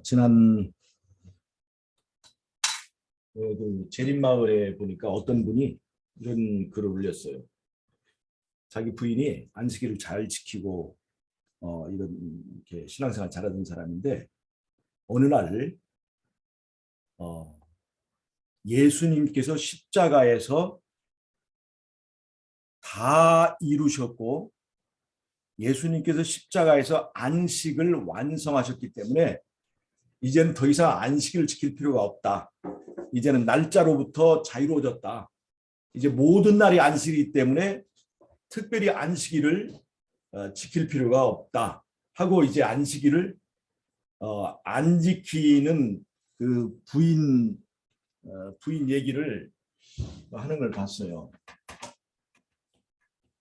지난 그 재림마을에 보니까 어떤 분이 이런 글을 올렸어요. 자기 부인이 안식일을 잘 지키고 이런 이렇게 신앙생활 잘하던 사람인데 어느 날 예수님께서 십자가에서 다 이루셨고 예수님께서 십자가에서 안식을 완성하셨기 때문에 이제는 더 이상 안식일을 지킬 필요가 없다. 이제는 날짜로부터 자유로워졌다. 이제 모든 날이 안식이기 때문에 특별히 안식일을 지킬 필요가 없다 하고 이제 안식일을 안 지키는 그 부인 얘기를 하는 걸 봤어요.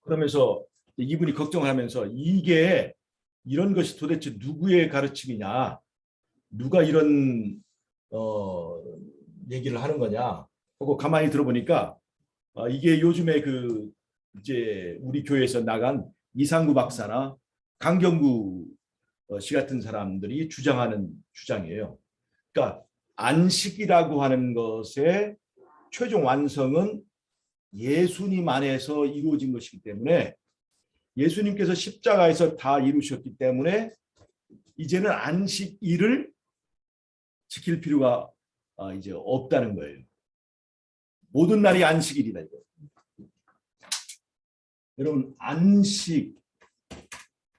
그러면서 이분이 걱정하면서 이게 이런 것이 도대체 누구의 가르침이냐, 누가 이런 얘기를 하는 거냐 하고 가만히 들어보니까 이게 요즘에 그 이제 우리 교회에서 나간 이상구 박사나 강경구 씨 같은 사람들이 주장하는 주장이에요. 그러니까 안식이라고 하는 것의 최종 완성은 예수님 안에서 이루어진 것이기 때문에 예수님께서 십자가에서 다 이루셨기 때문에 이제는 안식일을 지킬 필요가 이제 없다는 거예요. 모든 날이 안식일이다 이거. 여러분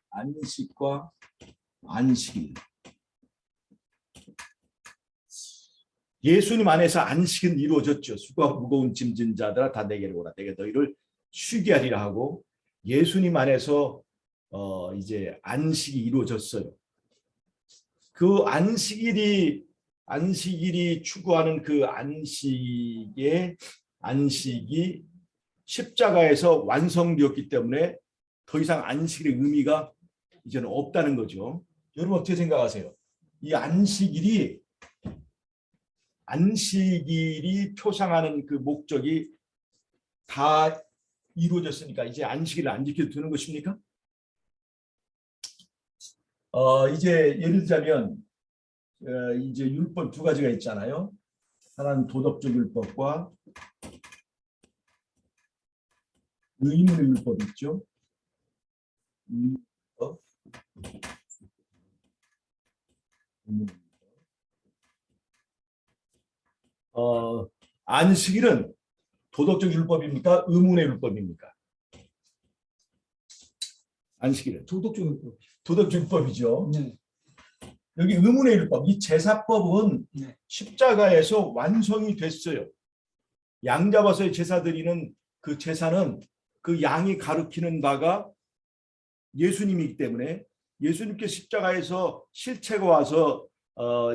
안식과 안식일. 예수님 안에서 안식은 이루어졌죠. 수고하고 무거운 짐진 자들아 다 내게로 오라. 내가 너희를 쉬게 하리라 하고 예수님 안에서 이제 안식이 이루어졌어요. 그 안식일이 추구하는 그 안식이 십자가에서 완성되었기 때문에 더 이상 안식일의 의미가 이제는 없다는 거죠. 여러분 어떻게 생각하세요? 이 안식일이 표상하는 그 목적이 다 이루어졌으니까 이제 안식일을 안 지켜도 되는 것입니까? 이제 예를 들자면 이제 율법 두 가지가 있잖아요. 하나는 도덕적 율법과 의문의 율법이 있죠. 안식일은 도덕적 율법입니까? 의문의 율법입니까? 안식일은 도덕적 율법이죠. 네. 여기 의문의 율법, 이 제사법은 네. 십자가에서 완성이 됐어요. 양 잡아서 제사 드리는 그 제사는 그 양이 가리키는 바가 예수님이기 때문에 예수님께 십자가에서 실체가 와서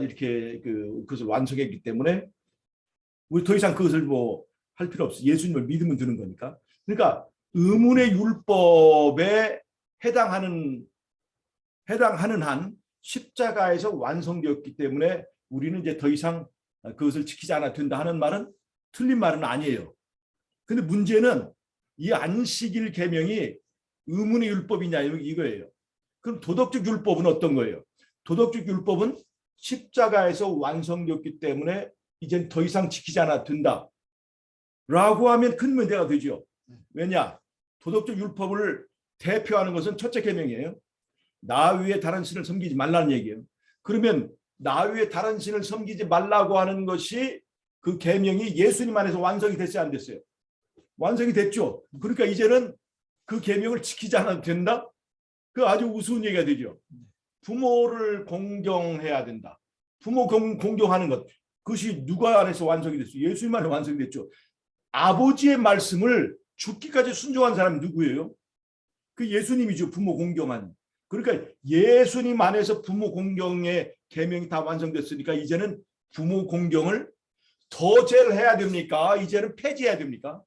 이렇게 그것을 완성했기 때문에 우리 더 이상 그것을 뭐 할 필요 없어. 예수님을 믿으면 되는 거니까. 그러니까 의문의 율법에 해당하는 한 십자가에서 완성되었기 때문에 우리는 이제 더 이상 그것을 지키지 않아도 된다 하는 말은 틀린 말은 아니에요. 근데 문제는 이 안식일 계명이 의문의 율법이냐 이거예요. 그럼 도덕적 율법은 어떤 거예요? 도덕적 율법은 십자가에서 완성되었기 때문에 이젠 더 이상 지키지 않아도 된다. 라고 하면 큰 문제가 되죠. 왜냐? 도덕적 율법을 대표하는 것은 첫째 계명이에요. 나 외에 다른 신을 섬기지 말라는 얘기예요. 그러면 나 외에 다른 신을 섬기지 말라고 하는 것이 그 계명이 예수님 안에서 완성이 됐어요, 안 됐어요? 완성이 됐죠. 그러니까 이제는 그 계명을 지키지 않아도 된다? 그 아주 우스운 얘기가 되죠. 부모를 공경해야 된다. 부모 공경하는 것. 그것이 누가 안에서 완성이 됐어요? 예수님 안에 완성이 됐죠. 아버지의 말씀을 죽기까지 순종한 사람이 누구예요? 그 예수님이죠. 부모 공경한. 그러니까 예수님 안에서 부모 공경의 계명이 다 완성됐으니까 이제는 부모 공경을 더 잘해야 됩니까? 이제는 폐지해야 됩니까?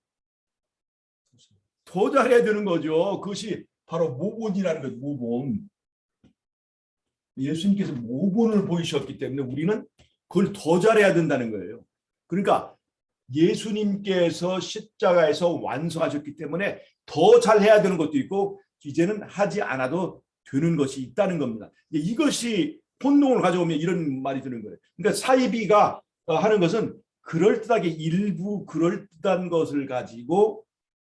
더 잘해야 되는 거죠. 그것이 바로 모본이라는 거죠. 모본. 예수님께서 모본을 보이셨기 때문에 우리는 그걸 더 잘해야 된다는 거예요. 그러니까 예수님께서 십자가에서 완성하셨기 때문에 더 잘해야 되는 것도 있고 이제는 하지 않아도 되는 것이 있다는 겁니다. 이것이 혼동을 가져오면 이런 말이 드는 거예요. 그러니까 사이비가 하는 것은 그럴듯하게 일부 그럴듯한 것을 가지고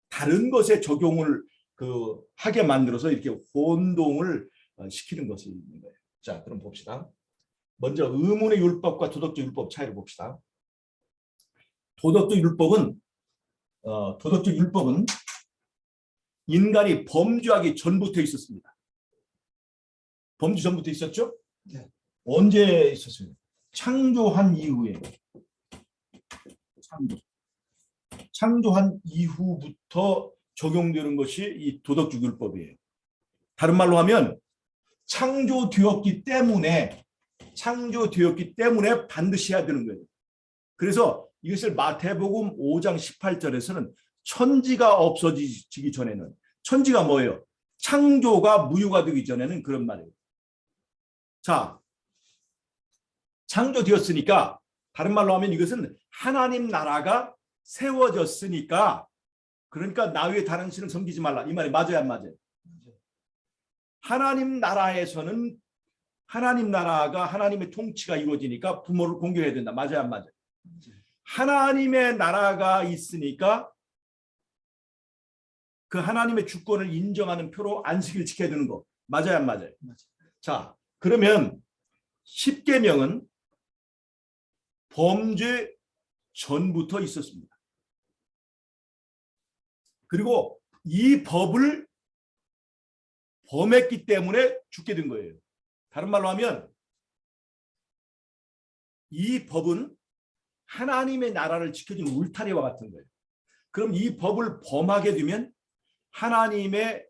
다른 것에 적용을 하게 만들어서 이렇게 혼동을 시키는 것이 있는 거예요. 자, 그럼 봅시다. 먼저 의문의 율법과 도덕적 율법 차이를 봅시다. 도덕적 율법은 인간이 범죄하기 전부터 있었습니다. 범죄 전부터 있었죠? 네. 언제 있었어요? 창조한 이후에. 창조한 이후부터 적용되는 것이 이 도덕적 율법이에요. 다른 말로 하면 창조되었기 때문에 반드시 해야 되는 거예요. 그래서 이것을 마태복음 5장 18절에서는 천지가 없어지기 전에는, 천지가 뭐예요? 창조가 무효가 되기 전에는 그런 말이에요. 자, 창조되었으니까, 다른 말로 하면 이것은 하나님 나라가 세워졌으니까, 그러니까 나 외에 다른 신을 섬기지 말라. 이 말이 맞아요, 안 맞아요? 하나님 나라에서는 하나님 나라가 하나님의 통치가 이루어지니까 부모를 공경해야 된다. 맞아요, 안 맞아요? 하나님의 나라가 있으니까 그 하나님의 주권을 인정하는 표로 안식일을 지켜야 되는 거. 맞아요, 안 맞아요? 자, 그러면 십계명은 범죄 전부터 있었습니다. 그리고 이 법을 범했기 때문에 죽게 된 거예요. 다른 말로 하면 이 법은 하나님의 나라를 지켜주는 울타리와 같은 거예요. 그럼 이 법을 범하게 되면 하나님의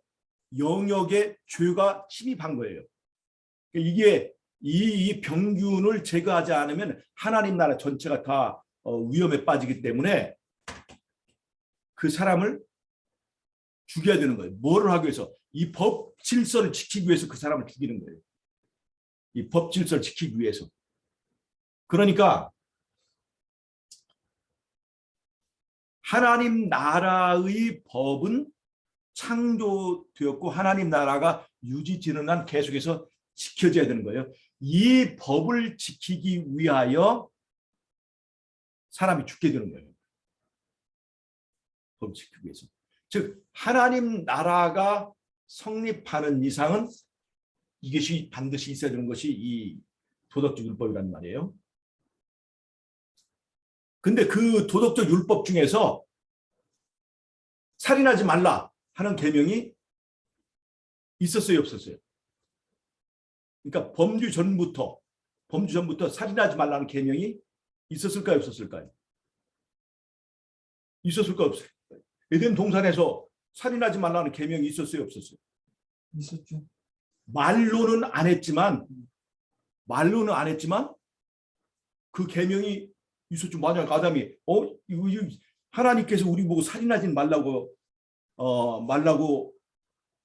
영역에 죄가 침입한 거예요. 이게 이 병균을 제거하지 않으면 하나님 나라 전체가 다 위험에 빠지기 때문에 그 사람을 죽여야 되는 거예요. 뭐를 하기 위해서? 이 법 질서를 지키기 위해서 그 사람을 죽이는 거예요. 이 법 질서를 지키기 위해서. 그러니까 하나님 나라의 법은 창조되었고 하나님 나라가 유지되는 한 계속해서 지켜져야 되는 거예요. 이 법을 지키기 위하여 사람이 죽게 되는 거예요. 법을 지키기 위해서. 즉 하나님 나라가 성립하는 이상은 이것이 반드시 있어야 되는 것이 이 도덕적 율법이란 말이에요. 근데 그 도덕적 율법 중에서 살인하지 말라 하는 계명이 있었어요, 없었어요? 그러니까 범죄 전부터 살인하지 말라는 계명이 있었을까요, 없었을까요? 있었을까요, 없었을까요? 에덴 동산에서 살인하지 말라는 계명이 있었어요, 없었어요? 있었죠. 말로는 안 했지만 그 계명이 있었죠. 만약 아담이 하나님께서 우리 보고 살인하지 말라고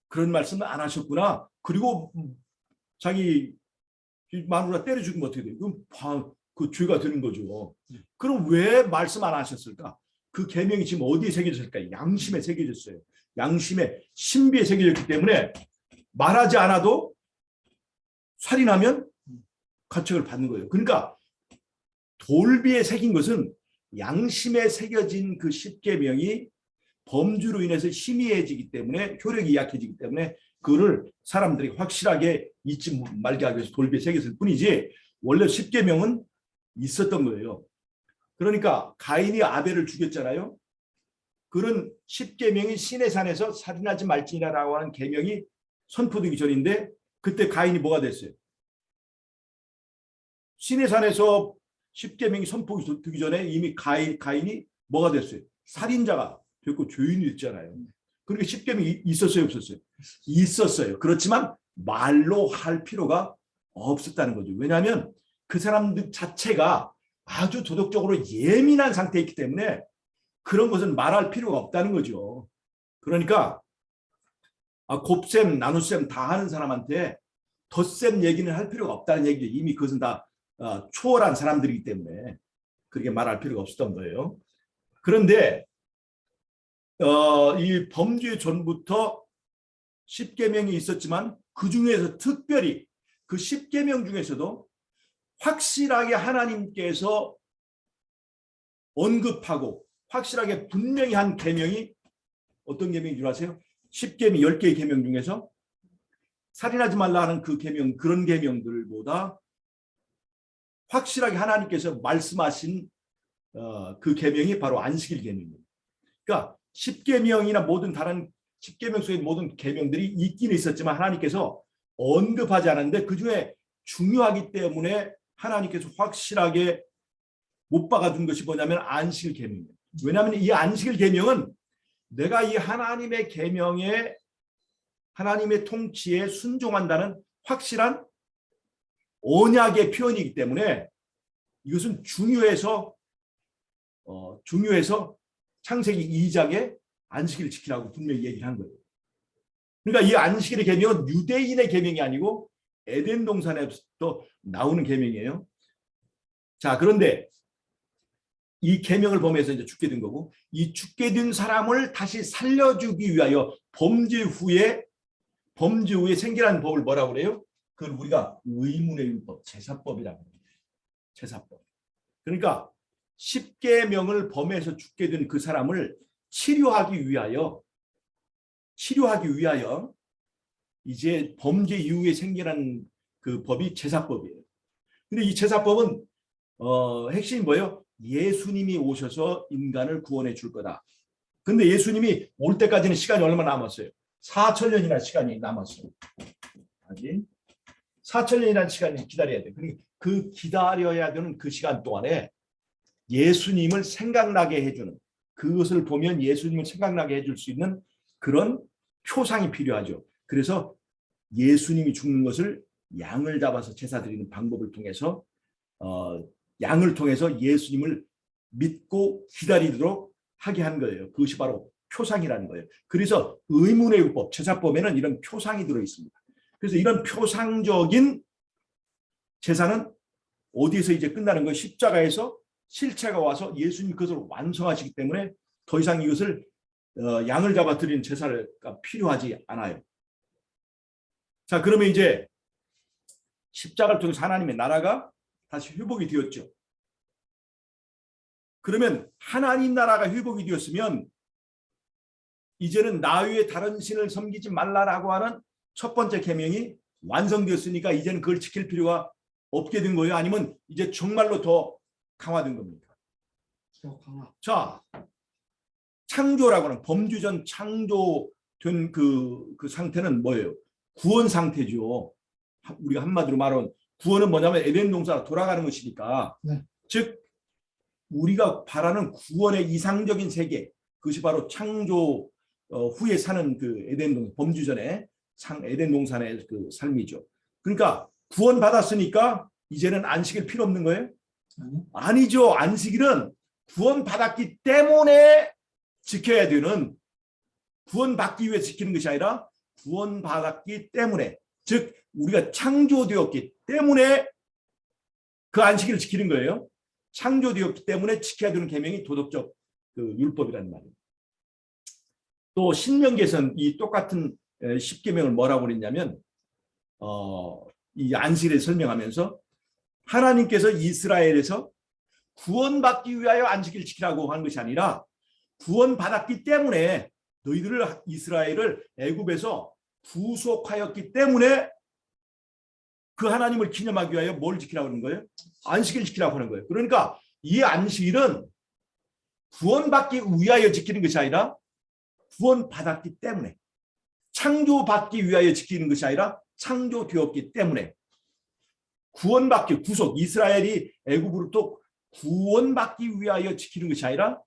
그런 말씀을 안 하셨구나. 그리고 자기 마누라 때려 죽이면 어떻게 돼요? 그럼 그 죄가 되는 거죠. 그럼 왜 말씀 안 하셨을까? 그 계명이 지금 어디에 새겨졌을까? 양심에 새겨졌어요. 양심에 신비에 새겨졌기 때문에 말하지 않아도 살인하면 가책을 받는 거예요. 그러니까 돌비에 새긴 것은 양심에 새겨진 그 십계명이 범죄로 인해서 희미해지기 때문에 효력이 약해지기 때문에 그거를 사람들이 확실하게 잊지 말게 하기 위해서 돌비에 새겼을 뿐이지 원래 십계명은 있었던 거예요. 그러니까 가인이 아벨을 죽였잖아요. 그런 십계명이 시내산에서 살인하지 말지니라고 하는 계명이 선포되기 전인데 그때 가인이 뭐가 됐어요? 시내산에서 십계명이 선포되기 전에 이미 가인이 뭐가 됐어요? 살인자가 됐고 죄인이 됐잖아요. 그러니까 십계명이 있었어요, 없었어요? 있었어요. 그렇지만 말로 할 필요가 없었다는 거죠. 왜냐하면 그 사람들 자체가 아주 도덕적으로 예민한 상태에 있기 때문에 그런 것은 말할 필요가 없다는 거죠. 그러니까 곱셈, 나눗셈 다 하는 사람한테 덧셈 얘기는 할 필요가 없다는 얘기죠. 이미 그것은 다 초월한 사람들이기 때문에 그렇게 말할 필요가 없었던 거예요. 그런데 이 범죄 전부터 십계명이 있었지만 그 중에서 특별히 그 십계명 중에서도 확실하게 하나님께서 언급하고 확실하게 분명히 한 계명이 어떤 계명인 줄 아세요? 십계명 10개의 계명 중에서 살인하지 말라 하는 그 계명, 그런 계명들보다 확실하게 하나님께서 말씀하신 그 계명이 바로 안식일 계명입니다. 그러니까 십계명이나 모든 다른 십계명 속의 모든 계명들이 있긴 있었지만 하나님께서 언급하지 않았는데 그중에 중요하기 때문에 하나님께서 확실하게 못 박아준 것이 뭐냐면 안식일 계명이에요. 왜냐하면 이 안식일 계명은 내가 이 하나님의 계명에 하나님의 통치에 순종한다는 확실한 언약의 표현이기 때문에 이것은 중요해서 창세기 2장에 안식일을 지키라고 분명히 얘기를 한 거예요. 그러니까 이 안식일의 계명은 유대인의 계명이 아니고 에덴 동산에서 나오는 계명이에요. 자, 그런데 이 계명을 범해서 이제 죽게 된 거고, 이 죽게 된 사람을 다시 살려주기 위하여 범죄 후에 생겨난 법을 뭐라고 그래요? 그걸 우리가 의문의 율법, 제사법이라고 합니다. 제사법. 그러니까 십계명을 범해서 죽게 된 그 사람을 치료하기 위하여 이제 범죄 이후에 생겨난 그 법이 제사법이에요. 근데 이 제사법은 핵심이 뭐예요? 예수님이 오셔서 인간을 구원해 줄 거다. 근데 예수님이 올 때까지는 시간이 얼마나 남았어요? 4,000년이나 시간이 남았어요. 아직 4,000년이라는 시간을 기다려야 돼. 그 기다려야 되는 그 시간 동안에 예수님을 생각나게 해주는, 그것을 보면 예수님을 생각나게 해줄 수 있는 그런 표상이 필요하죠. 그래서 예수님이 죽는 것을 양을 잡아서 제사 드리는 방법을 통해서 양을 통해서 예수님을 믿고 기다리도록 하게 한 거예요. 그것이 바로 표상이라는 거예요. 그래서 의문의 율법, 제사법에는 이런 표상이 들어 있습니다. 그래서 이런 표상적인 제사는 어디에서 이제 끝나는 거예요? 십자가에서 실체가 와서 예수님 그것을 완성하시기 때문에 더 이상 이것을 양을 잡아 드리는 제사가 필요하지 않아요. 자, 그러면 이제 십자가를 통해서 하나님의 나라가 다시 회복이 되었죠. 그러면 하나님 나라가 회복이 되었으면 이제는 나 외에 다른 신을 섬기지 말라라고 하는 첫 번째 계명이 완성되었으니까 이제는 그걸 지킬 필요가 없게 된 거예요? 아니면 이제 정말로 더 강화된 겁니까? 강화. 자, 창조라고 하는 범주전 창조된 그 상태는 뭐예요? 구원 상태죠. 우리가 한마디로 말하면 구원은 뭐냐면 에덴 동산으로 돌아가는 것이니까. 네. 즉 우리가 바라는 구원의 이상적인 세계, 그것이 바로 창조 후에 사는 그 에덴 동산, 범주전의 에덴 동산의 그 삶이죠. 그러니까 구원 받았으니까 이제는 안식일 필요 없는 거예요? 아니죠. 안식일은 구원 받았기 때문에 지켜야 되는, 구원 받기 위해 지키는 것이 아니라 구원 받았기 때문에, 즉 우리가 창조되었기 때문에 그 안식일을 지키는 거예요. 창조되었기 때문에 지켜야 되는 계명이 도덕적 그 율법이라는 말이에요. 또 신명기에서는 이 똑같은 십계명을 뭐라고 그랬냐면 이 안식일을 설명하면서 하나님께서 이스라엘에서 구원받기 위하여 안식일을 지키라고 하는 것이 아니라 구원받았기 때문에 너희들을 이스라엘을 애굽에서 구속하였기 때문에 그 하나님을 기념하기 위하여 뭘 지키라고 하는 거예요? 안식일을 지키라고 하는 거예요. 그러니까 이 안식일은 구원받기 위하여 지키는 것이 아니라 구원받았기 때문에, 창조받기 위하여 지키는 것이 아니라 창조되었기 때문에, 구원받기, 구속, 이스라엘이 애굽으로부터 구원받기 위하여 지키는 것이 아니라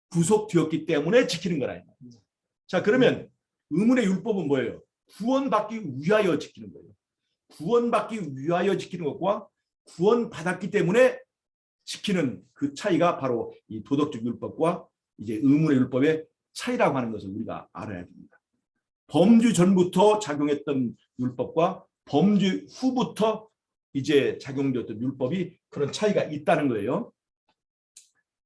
구속되었기 때문에 지키는 거라. 자, 그러면 의문의 율법은 뭐예요? 구원받기 위하여 지키는 거예요. 구원받기 위하여 지키는 것과 구원받았기 때문에 지키는 그 차이가 바로 이 도덕적 율법과 이제 의문의 율법의 차이라고 하는 것을 우리가 알아야 됩니다. 범죄 전부터 작용했던 율법과 범죄 후부터 이제 작용되었던 율법이 그런 차이가 있다는 거예요.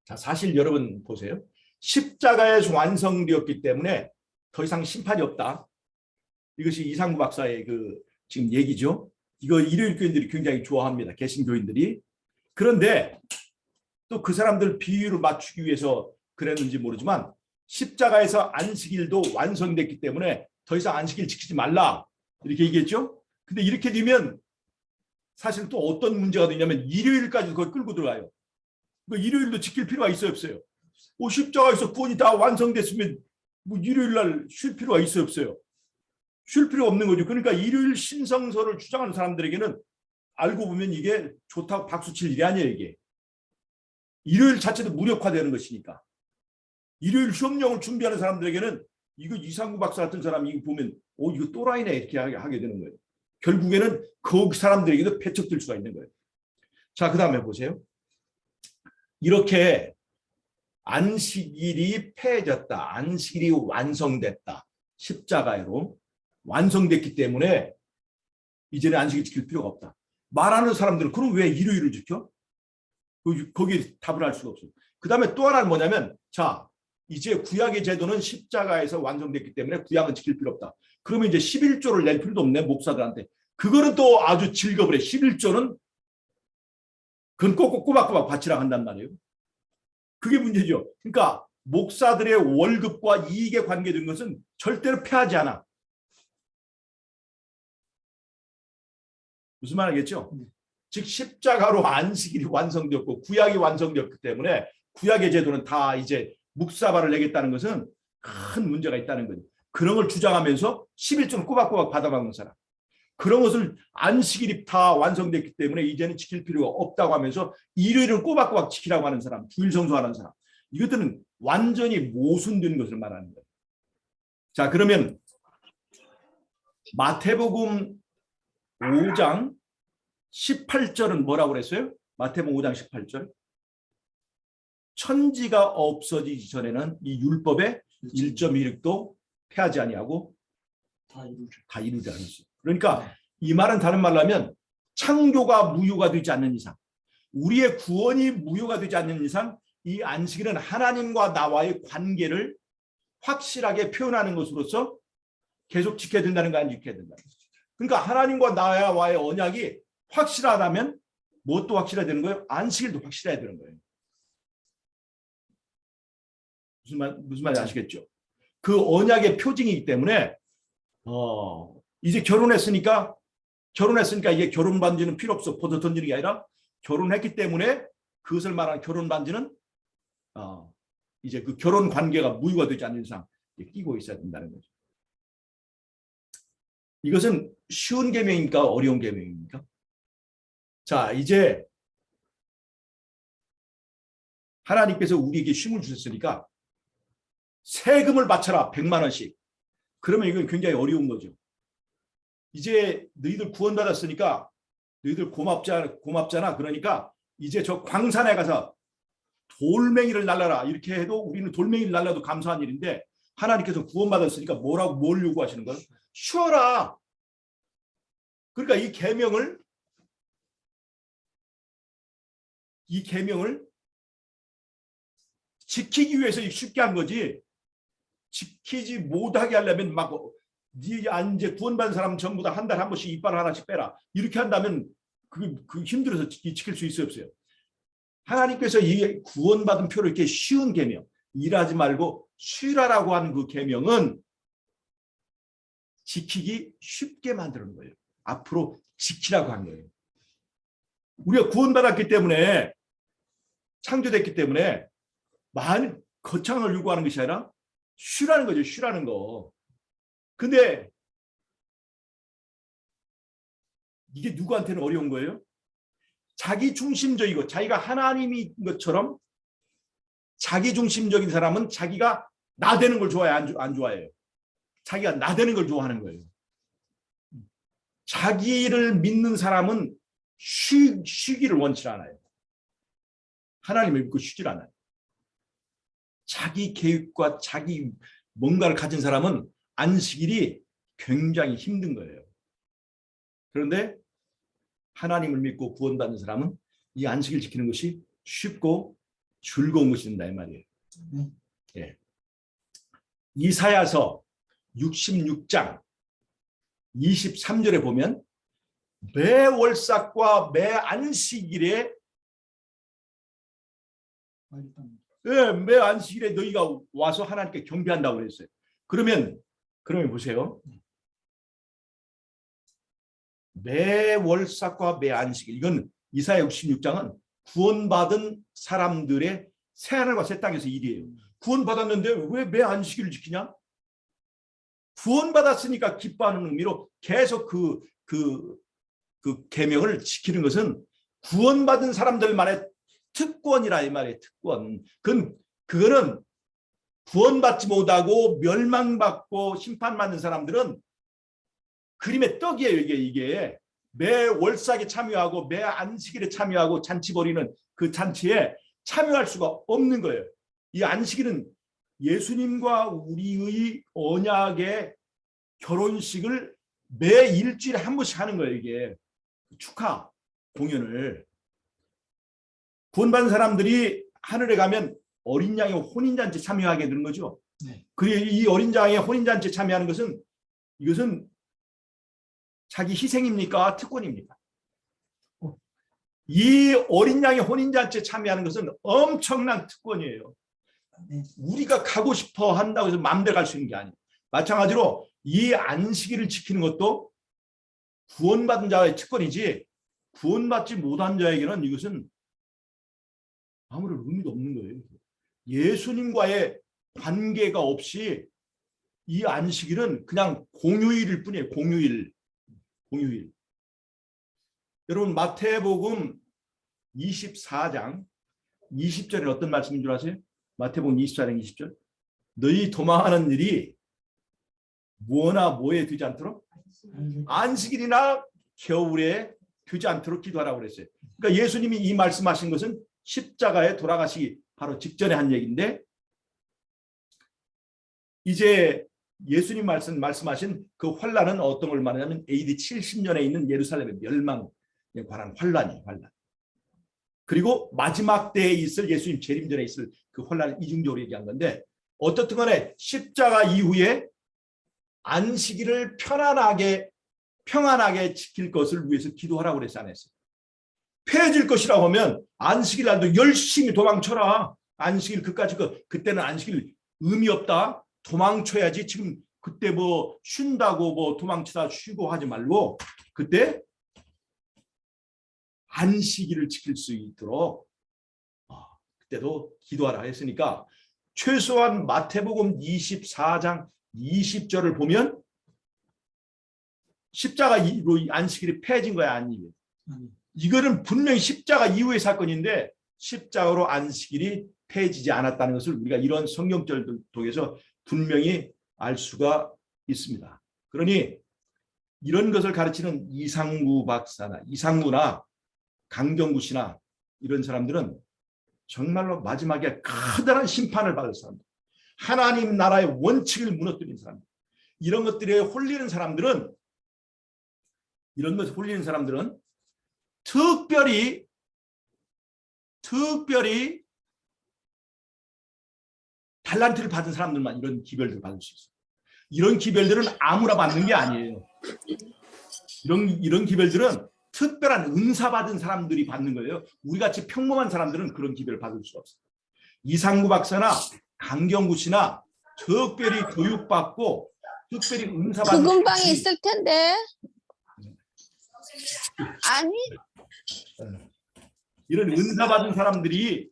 자, 사실 여러분 보세요. 십자가에서 완성되었기 때문에 더 이상 심판이 없다. 이것이 이상구 박사의 그 지금 얘기죠. 이거 일요일 교인들이 굉장히 좋아합니다. 개신교인들이. 그런데 또 그 사람들 비유를 맞추기 위해서 그랬는지 모르지만 십자가에서 안식일도 완성됐기 때문에 더 이상 안식일 지키지 말라 이렇게 얘기했죠. 근데 이렇게 되면 사실 또 어떤 문제가 되냐면 일요일까지 거의 끌고 들어가요. 그 일요일도 지킬 필요가 있어요, 없어요? 십자가에서 구원이 다 완성됐으면 뭐 일요일 날 쉴 필요가 있어요, 없어요? 쉴 필요 없는 거죠. 그러니까 일요일 신성서를 주장하는 사람들에게는 알고 보면 이게 좋다고 박수칠 일이 아니에요, 이게. 일요일 자체도 무력화되는 것이니까. 일요일 시험령을 준비하는 사람들에게는 이거 이상구 박사 같은 사람이 이거 보면 이거 또라이네 이렇게 하게 되는 거예요. 결국에는 그 사람들에게도 배척될 수가 있는 거예요. 자, 그 다음에 보세요. 이렇게 안식일이 폐해졌다. 안식일이 완성됐다. 십자가로 완성됐기 때문에 이제는 안식일 지킬 필요가 없다. 말하는 사람들은 그럼 왜 일요일을 지켜? 거기에 답을 할 수가 없어요. 그 다음에 또 하나는 뭐냐면 자, 이제 구약의 제도는 십자가에서 완성됐기 때문에 구약은 지킬 필요 없다. 그러면 이제 11조를 낼 필요도 없네, 목사들한테. 그거는 또 아주 즐거워요. 11조는 그건 꼭 꼬박꼬박 바치라 한단 말이에요. 그게 문제죠. 그러니까 목사들의 월급과 이익에 관계된 것은 절대로 폐하지 않아. 무슨 말 알겠죠? 즉 십자가로 안식일이 완성되었고 구약이 완성되었기 때문에 구약의 제도는 다 이제 묵사발을 내겠다는 것은 큰 문제가 있다는 거죠. 그런 걸 주장하면서 11조를 꼬박꼬박 받아먹는 사람. 그런 것을 안식일이 다 완성됐기 때문에 이제는 지킬 필요가 없다고 하면서 일요일은 꼬박꼬박 지키라고 하는 사람, 주일 성수하는 사람. 이것들은 완전히 모순된 것을 말하는 거예요. 자, 그러면 마태복음 5장 18절은 뭐라고 그랬어요? 마태복음 5장 18절. 천지가 없어지기 전에는 이 율법의 1.16도 폐하지 아니하고 다 이루지 않았어요. 그러니까 이 말은 다른 말로 하면 창조가 무효가 되지 않는 이상, 우리의 구원이 무효가 되지 않는 이상 이 안식일은 하나님과 나와의 관계를 확실하게 표현하는 것으로서 계속 지켜야 된다는 거, 안 지켜야 된다. 그러니까 하나님과 나와의 언약이 확실하다면 무엇도 확실해야 되는 거예요? 안식일도 확실해야 되는 거예요. 무슨 말인지 아시겠죠? 그 언약의 표징이기 때문에 이제 결혼했으니까 이게 결혼 반지는 필요 없어. 포도 던지는 게 아니라 결혼했기 때문에 그것을 말하는 결혼 반지는 이제 그 결혼 관계가 무효가 되지 않는 이상 끼고 있어야 된다는 거죠. 이것은 쉬운 계명입니까? 어려운 계명입니까? 자, 이제 하나님께서 우리에게 쉼을 주셨으니까 세금을 바쳐라. 100만 원씩. 그러면 이건 굉장히 어려운 거죠. 이제 너희들 구원받았으니까 너희들 고맙잖아. 그러니까 이제 저 광산에 가서 돌멩이를 날라라. 이렇게 해도 우리는 돌멩이를 날라도 감사한 일인데 하나님께서 구원받았으니까 뭘 요구하시는 거예요? 쉬어라. 그러니까 이 계명을 지키기 위해서 쉽게 한 거지. 지키지 못하게 하려면 막 이제 구원받은 사람 전부 다 한 달에 한 번씩 이빨 하나씩 빼라. 이렇게 한다면 그 힘들어서 지킬 수 있어요, 없어요? 하나님께서 이 구원받은 표를 이렇게 쉬운 계명, 일하지 말고 쉬라라고 하는 그 계명은 지키기 쉽게 만드는 거예요. 앞으로 지키라고 한 거예요. 우리가 구원받았기 때문에, 창조됐기 때문에 많은 거창을 요구하는 것이 아니라 쉬라는 거죠. 쉬라는 거. 근데 이게 누구한테는 어려운 거예요? 자기 중심적이고 자기가 하나님인 것처럼 자기 중심적인 사람은 자기가 나대는 걸 좋아해, 안 좋아해요? 자기가 나대는 걸 좋아하는 거예요. 자기를 믿는 사람은 쉬기를 원치 않아요. 하나님을 믿고 쉬질 않아요. 자기 계획과 자기 뭔가를 가진 사람은 안식일이 굉장히 힘든 거예요. 그런데 하나님을 믿고 구원받는 사람은 이 안식일 지키는 것이 쉽고 즐거운 것이 된다 이 말이에요. 예. 이사야서 66장 23절에 보면 매 월삭과 매 안식일에 매 안식일에 너희가 와서 하나님께 경배한다고 그랬어요. 그러면 보세요. 매 월삭과 매 안식일, 이건 이사야 66장은 구원받은 사람들의 새하늘과 새 땅에서 일이에요. 구원받았는데 왜 매 안식일을 지키냐? 구원받았으니까 기뻐하는 의미로 계속 그 계명을 지키는 것은 구원받은 사람들만의 특권이라 이 말이에요. 특권. 그거는 구원받지 못하고 멸망받고 심판받는 사람들은 그림의 떡이에요. 이게 매 월삭에 참여하고 매 안식일에 참여하고 잔치 벌이는 그 잔치에 참여할 수가 없는 거예요. 이 안식일은 예수님과 우리의 언약의 결혼식을 매 일주일에 한 번씩 하는 거예요. 이게 축하 공연을. 구원받은 사람들이 하늘에 가면 어린 양의 혼인잔치에 참여하게 되는 거죠. 네. 그리고 이 어린 양의 혼인잔치에 참여하는 것은 이것은 자기 희생입니까? 특권입니까? 이 어린 양의 혼인잔치에 참여하는 것은 엄청난 특권이에요. 네. 우리가 가고 싶어 한다고 해서 마음대로 갈 수 있는 게 아니에요. 마찬가지로 이 안식일을 지키는 것도 구원받은 자의 특권이지 구원받지 못한 자에게는 이것은 아무런 의미도 없는 거예요. 예수님과의 관계가 없이 이 안식일은 그냥 공휴일일 뿐이에요. 공휴일. 여러분 마태복음 24장 20절에 어떤 말씀인 줄 아세요? 마태복음 24장 20절. 너희 도망하는 일이 뭐나 뭐에 되지 않도록 안식일이나 겨울에 되지 않도록 기도하라고 그랬어요. 그러니까 예수님이 이 말씀하신 것은 십자가에 돌아가시기 바로 직전에 한 얘기인데 이제 예수님 말씀하신 그 환란은 어떤 걸 말하냐면 AD 70년에 있는 예루살렘의 멸망에 관한 환란이에요. 환란. 그리고 마지막 때에 있을 예수님 재림전에 있을 그 환란을 이중적으로 얘기한 건데 어떻든 간에 십자가 이후에 안식일을 평안하게 지킬 것을 위해서 기도하라고 그랬어, 안 했어요? 폐해질 것이라고 하면 안식일 날도 열심히 도망쳐라. 안식일 그까지 그때는 안식일 의미 없다. 도망쳐야지. 지금 그때 뭐 쉰다고 뭐 도망치다 쉬고 하지 말고 그때 안식일을 지킬 수 있도록 그때도 기도하라 했으니까 최소한 마태복음 24장 20절을 보면 십자가 이후로 안식일이 폐해진 거야, 아니에요? 이거는 분명히 십자가 이후의 사건인데 십자가로 안식일이 폐해지지 않았다는 것을 우리가 이런 성경절을 통해서 분명히 알 수가 있습니다. 그러니 이런 것을 가르치는 이상구 박사나 이상구나 강경구 씨나 이런 사람들은 정말로 마지막에 커다란 심판을 받을 사람들, 하나님 나라의 원칙을 무너뜨린 사람들, 이런 것들에 홀리는 사람들은 특별히 달란트를 받은 사람들만 이런 기별들을 받을 수 있어요. 이런 기별들은 아무나 받는 게 아니에요. 이런 기별들은 특별한 은사 받은 사람들이 받는 거예요. 우리같이 평범한 사람들은 그런 기별을 받을 수 없어요. 이상구 박사나 강경구 씨나 특별히 교육받고 특별히 은사 받은 부금방에 있을 텐데. 아니. 이런 은사 받은 사람들이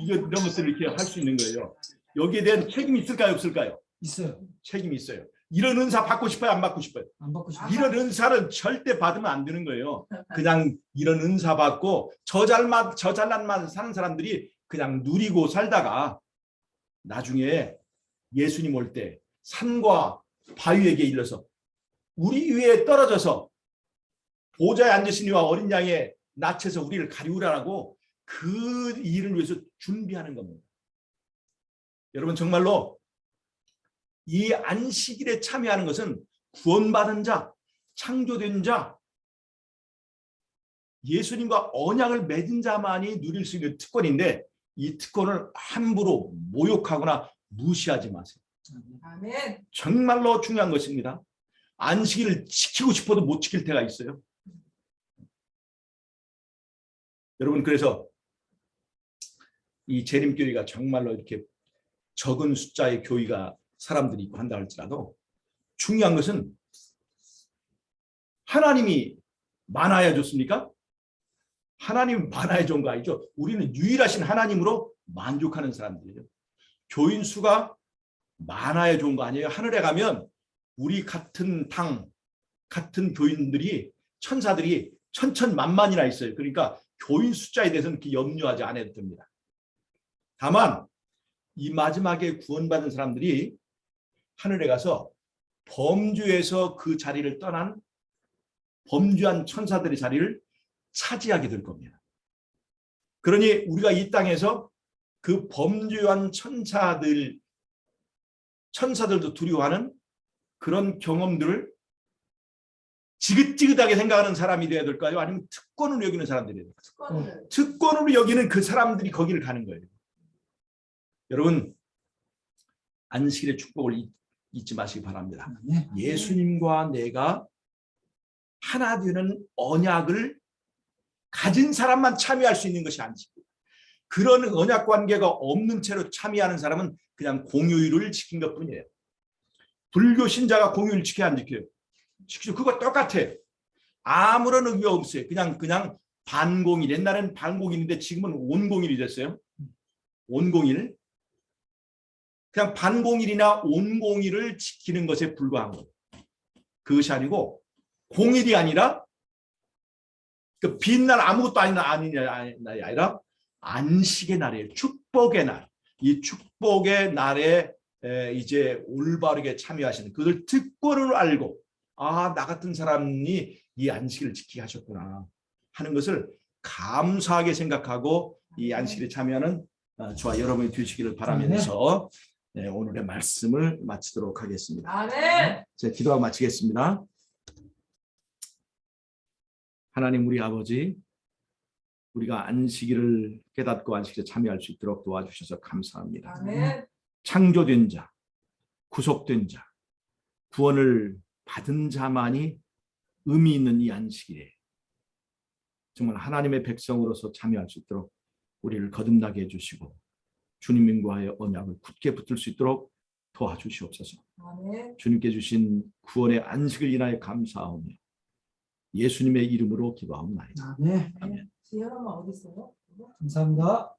이런 것들을 이렇게 할 수 있는 거예요. 여기에 대한 책임이 있을까요, 없을까요? 있어요. 책임이 있어요. 이런 은사 받고 싶어요, 안 받고 싶어요? 안 받고 싶어요. 이런 은사는 절대 받으면 안 되는 거예요. 그냥 이런 은사 받고 저 잘난 맛 사는 사람들이 그냥 누리고 살다가 나중에 예수님 올 때 산과 바위에게 일러서 우리 위에 떨어져서 보좌에 앉으신 이와 어린 양의 낯에서 우리를 가리우라고 그 일을 위해서 준비하는 겁니다. 여러분 정말로 이 안식일에 참여하는 것은 구원받은 자, 창조된 자, 예수님과 언약을 맺은 자만이 누릴 수 있는 특권인데 이 특권을 함부로 모욕하거나 무시하지 마세요. 아멘. 정말로 중요한 것입니다. 안식일을 지키고 싶어도 못 지킬 때가 있어요. 여러분, 그래서 이 재림교회가 정말로 이렇게 적은 숫자의 교회가 사람들이 있고 한다 할지라도 중요한 것은 하나님이 많아야 좋습니까? 하나님이 많아야 좋은 거 아니죠. 우리는 유일하신 하나님으로 만족하는 사람들이에요. 교인 수가 많아야 좋은 거 아니에요. 하늘에 가면 우리 같은 당 같은 교인들이 천사들이 천천만만이나 있어요. 그러니까 교인 숫자에 대해서는 염려하지 않아도 됩니다. 다만 이 마지막에 구원받은 사람들이 하늘에 가서 범주에서 그 자리를 떠난 범주한 천사들의 자리를 차지하게 될 겁니다. 그러니 우리가 이 땅에서 그 범주한 천사들도 두려워하는 그런 경험들을 지긋지긋하게 생각하는 사람이 되어야 될까요? 아니면 특권으로 여기는 사람들이 돼야 될까요? 특권으로 여기는 그 사람들이 거기를 가는 거예요. 여러분, 안식일의 축복을 잊지 마시기 바랍니다. 예수님과 내가 하나 되는 언약을 가진 사람만 참여할 수 있는 것이 안식입니다. 그런 언약 관계가 없는 채로 참여하는 사람은 그냥 공휴일을 지킨 것뿐이에요. 불교 신자가 공휴일 지켜야 안 지켜요? 지키죠. 그거 똑같아요. 아무런 의미가 없어요. 그냥 반공일. 옛날에는 반공일인데 지금은 온공일이 됐어요. 온공일. 그냥 반공일이나 온공일을 지키는 것에 불과한 거예요. 그것이 아니고 공일이 아니라 그 빈날 아무것도 아니라 안식의 날이에요. 축복의 날. 이 축복의 날에 이제 올바르게 참여하시는 그들 특권을 알고 나 같은 사람이 이 안식일을 지키게 하셨구나 하는 것을 감사하게 생각하고 이 안식일에 참여하는 저와 여러분이 되시기를 바라면서 오늘의 말씀을 마치도록 하겠습니다. 아멘. 제가 기도하고 마치겠습니다. 하나님 우리 아버지, 우리가 안식일을 깨닫고 안식일에 참여할 수 있도록 도와주셔서 감사합니다. 아멘. 창조된 자, 구속된 자, 구원을 받은 자만이 의미 있는 이 안식일에 정말 하나님의 백성으로서 참여할 수 있도록 우리를 거듭나게 해주시고 주님과의 언약을 굳게 붙들 수 있도록 도와주시옵소서. 아멘. 주님께 주신 구원의 안식을 인하여 감사하오며 예수님의 이름으로 기도하옵나이다. 아멘. 아멘. 지혜엄마 어디 있어요? 감사합니다.